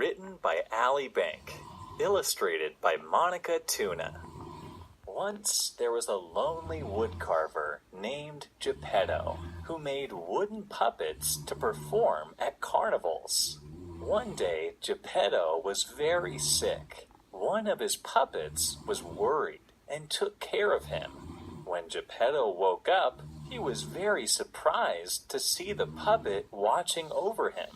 Written by Allie Bank. Illustrated by Monica Tuna. Once there was a lonely woodcarver named Geppetto who made wooden puppets to perform at carnivals. One day, Geppetto was very sick. One of his puppets was worried and took care of him. When Geppetto woke up, he was very surprised to see the puppet watching over him.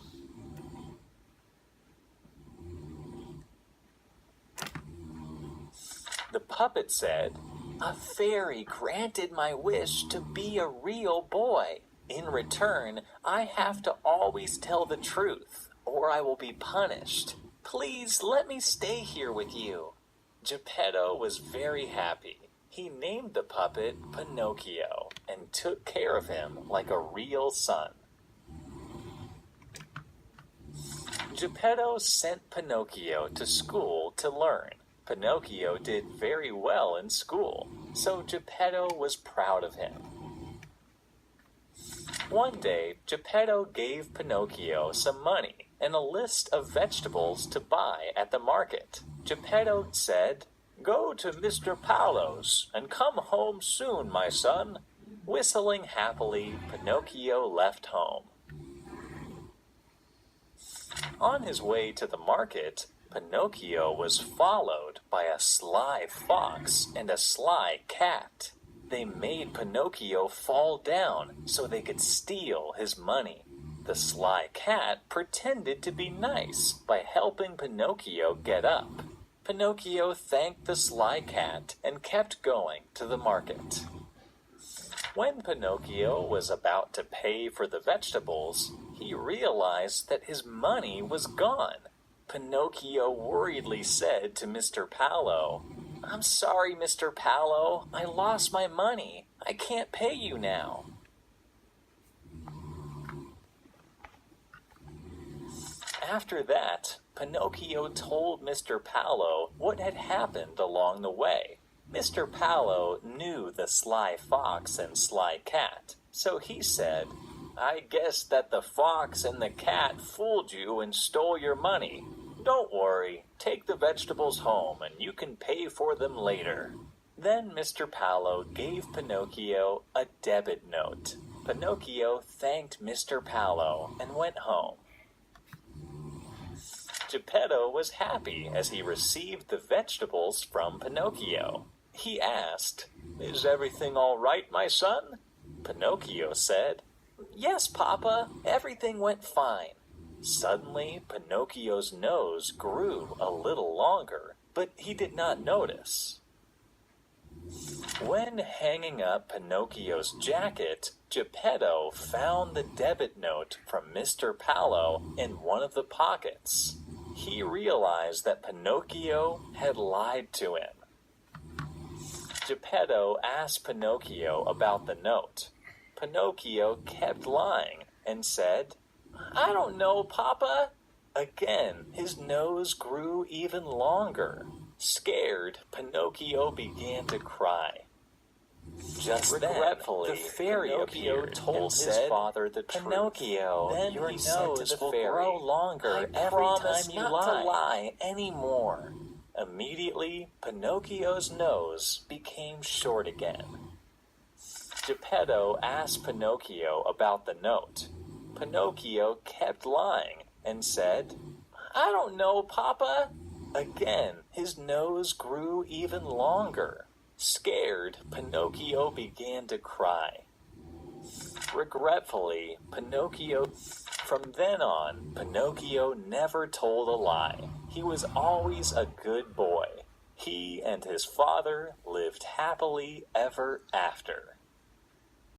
The puppet said, "A fairy granted my wish to be a real boy. In return, I have to always tell the truth, or I will be punished. Please let me stay here with you." Geppetto was very happy. He named the puppet Pinocchio and took care of him like a real son. Geppetto sent Pinocchio to school to learn. Pinocchio did very well in school, so Geppetto was proud of him. One day, Geppetto gave Pinocchio some money and a list of vegetables to buy at the market. Geppetto said, "Go to Mr. Paolo's and come home soon, my son." Whistling happily, Pinocchio left home. On his way to the market, Pinocchio was followed by a sly fox and a sly cat. They made Pinocchio fall down so they could steal his money. The sly cat pretended to be nice by helping Pinocchio get up. Pinocchio thanked the sly cat and kept going to the market. When Pinocchio was about to pay for the vegetables, he realized that his money was gone. Pinocchio worriedly said to Mr. Paolo, "I'm sorry, Mr. Paolo. I lost my money. I can't pay you now." After that, Pinocchio told Mr. Paolo what had happened along the way. Mr. Paolo knew the sly fox and sly cat, so he said, "I guess that the fox and the cat fooled you and stole your money. Don't worry, take the vegetables home and you can pay for them later." Then Mr. Paolo gave Pinocchio a debit note. Pinocchio thanked Mr. Paolo and went home. Geppetto was happy as he received the vegetables from Pinocchio. He asked, "Is everything all right, my son?" Pinocchio said, "Yes, Papa, everything went fine." Suddenly, Pinocchio's nose grew a little longer, but he did not notice. When hanging up Pinocchio's jacket, Geppetto found the debit note from Mr. Paolo in one of the pockets. He realized that Pinocchio had lied to him. Geppetto asked Pinocchio about the note. Pinocchio kept lying and said, "I don't know, Papa." Again, his nose grew even longer. Scared, Pinocchio began to cry. Just regretfully, the fairy Pinocchio told his father the truth. "Pinocchio, then your nose will grow longer every time you lie. Not to lie anymore." Immediately, Pinocchio's nose became short again. Geppetto asked Pinocchio about the note. Pinocchio kept lying and said, "I don't know, Papa." Again, his nose grew even longer. Scared, Pinocchio began to cry. Regretfully, From then on, Pinocchio never told a lie. He was always a good boy. He and his father lived happily ever after.